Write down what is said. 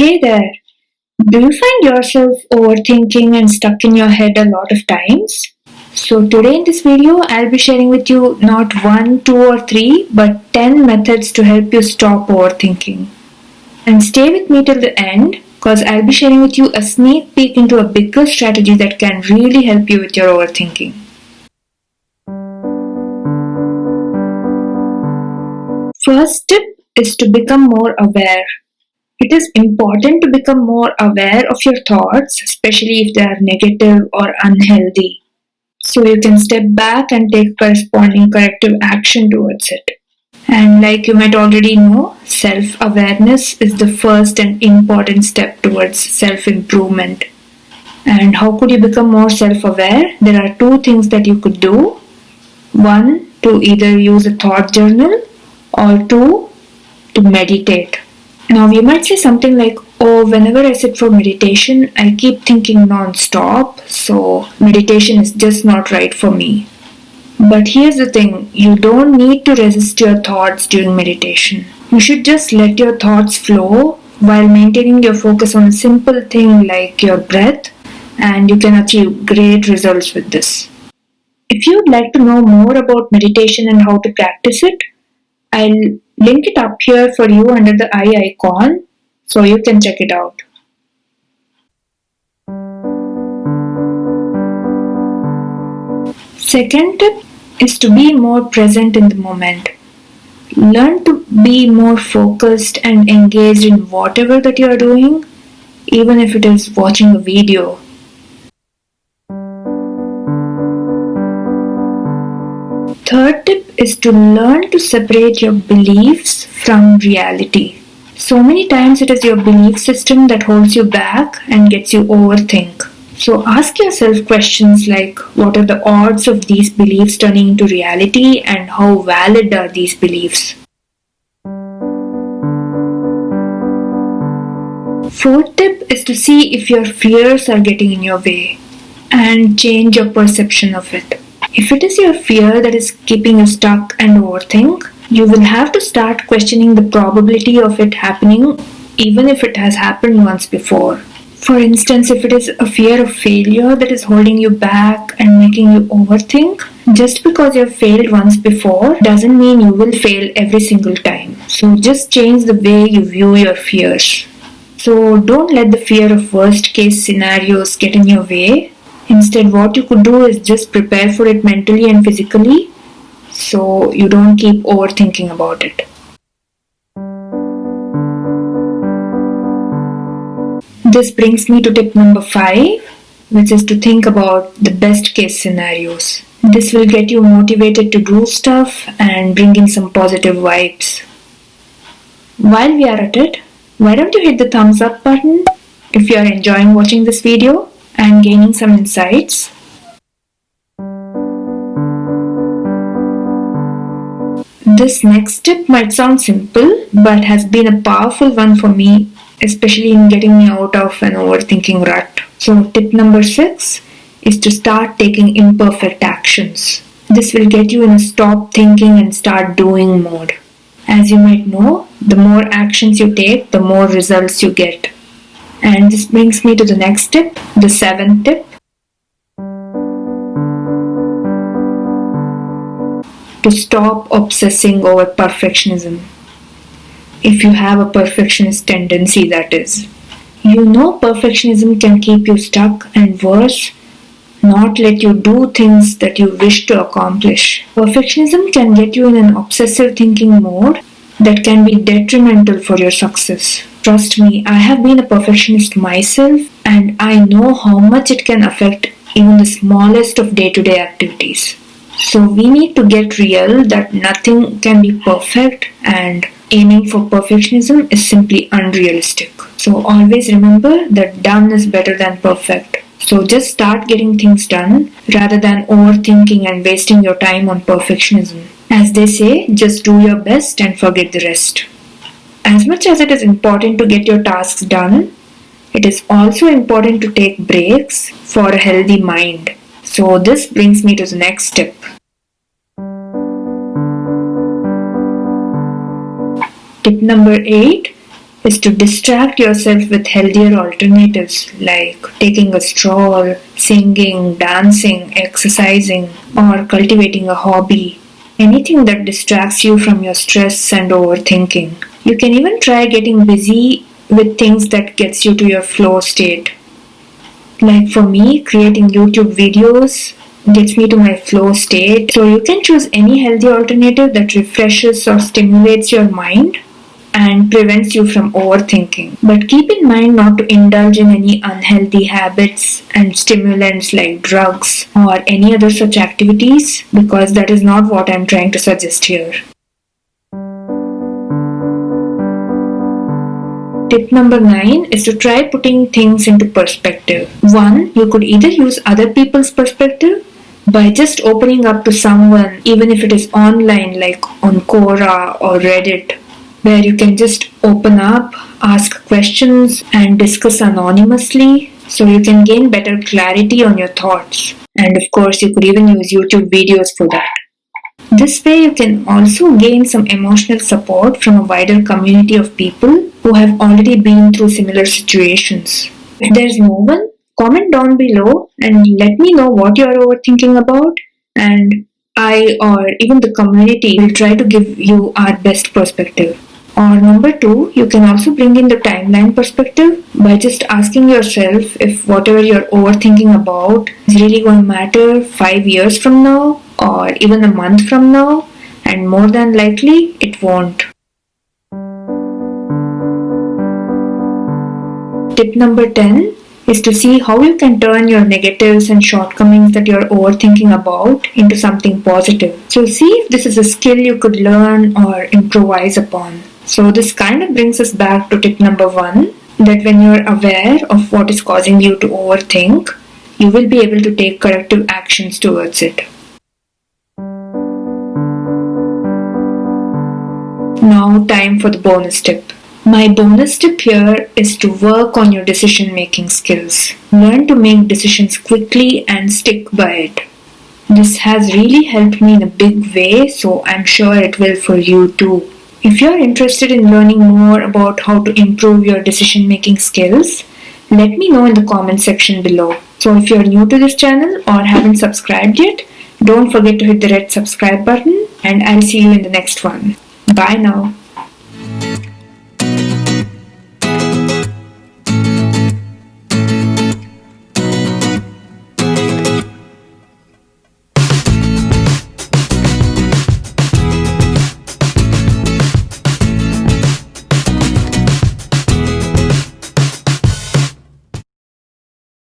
Hey there, do you find yourself overthinking and stuck in your head a lot of times? So, today in this video, I'll be sharing with you not one, two, or three, but 10 methods to help you stop overthinking. And stay with me till the end because I'll be sharing with you a sneak peek into a bigger strategy that can really help you with your overthinking. First tip is to become more aware. It is important to become more aware of your thoughts, especially if they are negative or unhealthy. So you can step back and take corresponding corrective action towards it. And like you might already know, self awareness is the first and important step towards self improvement. And how could you become more self aware? There are two things that you could do. One, to either use a thought journal, or two, to meditate. Now, you might say something like, oh, whenever I sit for meditation, I keep thinking non stop, so meditation is just not right for me. But here's the thing, you don't need to resist your thoughts during meditation. You should just let your thoughts flow while maintaining your focus on a simple thing like your breath, and you can achieve great results with this. If you'd like to know more about meditation and how to practice it, I'll link it up here for you under the eye icon so you can check it out. Second tip is to be more present in the moment. Learn to be more focused and engaged in whatever that you are doing, even if it is watching a video. Third tip is to learn to separate your beliefs from reality. So many times it is your belief system that holds you back and gets you overthink. So ask yourself questions like, what are the odds of these beliefs turning into reality and how valid are these beliefs? Fourth tip is to see if your fears are getting in your way and change your perception of it. If it is your fear that is keeping you stuck and overthink, you will have to start questioning the probability of it happening even if it has happened once before. For instance, if it is a fear of failure that is holding you back and making you overthink, just because you have failed once before doesn't mean you will fail every single time. So just change the way you view your fears. So don't let the fear of worst case scenarios get in your way. Instead, what you could do is just prepare for it mentally and physically so you don't keep overthinking about it. This brings me to tip number 5, which is to think about the best case scenarios. This will get you motivated to do stuff and bring in some positive vibes. While we are at it, why don't you hit the thumbs up button if you are enjoying watching this video and gaining some insights. This next tip might sound simple, but has been a powerful one for me, especially in getting me out of an overthinking rut. So tip number 6 is to start taking imperfect actions. This will get you in a stop thinking and start doing mode. As you might know, the more actions you take, the more results you get. And this brings me to the next tip, the 7th tip. To stop obsessing over perfectionism. If you have a perfectionist tendency, that is. You know perfectionism can keep you stuck and worse, not let you do things that you wish to accomplish. Perfectionism can get you in an obsessive thinking mode that can be detrimental for your success. Trust me, I have been a perfectionist myself and I know how much it can affect even the smallest of day-to-day activities. So we need to get real that nothing can be perfect and aiming for perfectionism is simply unrealistic. So always remember that done is better than perfect. So just start getting things done rather than overthinking and wasting your time on perfectionism. As they say, just do your best and forget the rest. As much as it is important to get your tasks done, it is also important to take breaks for a healthy mind. So this brings me to the next tip. Tip number 8 is to distract yourself with healthier alternatives like taking a stroll, singing, dancing, exercising, or cultivating a hobby. Anything that distracts you from your stress and overthinking. You can even try getting busy with things that gets you to your flow state. Like for me, creating YouTube videos gets me to my flow state. So you can choose any healthy alternative that refreshes or stimulates your mind and prevents you from overthinking. But keep in mind not to indulge in any unhealthy habits and stimulants like drugs or any other such activities, because that is not what I'm trying to suggest here. Tip number 9 is to try putting things into perspective. 1. You could either use other people's perspective by just opening up to someone, even if it is online like on Quora or Reddit, where you can just open up, ask questions and discuss anonymously so you can gain better clarity on your thoughts. And of course, you could even use YouTube videos for that. This way, you can also gain some emotional support from a wider community of people who have already been through similar situations. If there's no one, comment down below and let me know what you're overthinking about, and I or even the community will try to give you our best perspective. Or number 2, you can also bring in the timeline perspective by just asking yourself if whatever you're overthinking about is really going to matter 5 years from now or even a month from now, and more than likely it won't. Tip number 10 is to see how you can turn your negatives and shortcomings that you're overthinking about into something positive. So see if this is a skill you could learn or improvise upon. So this kind of brings us back to tip number 1, that when you're aware of what is causing you to overthink, you will be able to take corrective actions towards it. Now time for the bonus tip. My bonus tip here is to work on your decision making skills. Learn to make decisions quickly and stick by it. This has really helped me in a big way, so I'm sure it will for you too. If you're interested in learning more about how to improve your decision making skills, let me know in the comment section below. So if you're new to this channel or haven't subscribed yet, don't forget to hit the red subscribe button, and I'll see you in the next one. Bye now.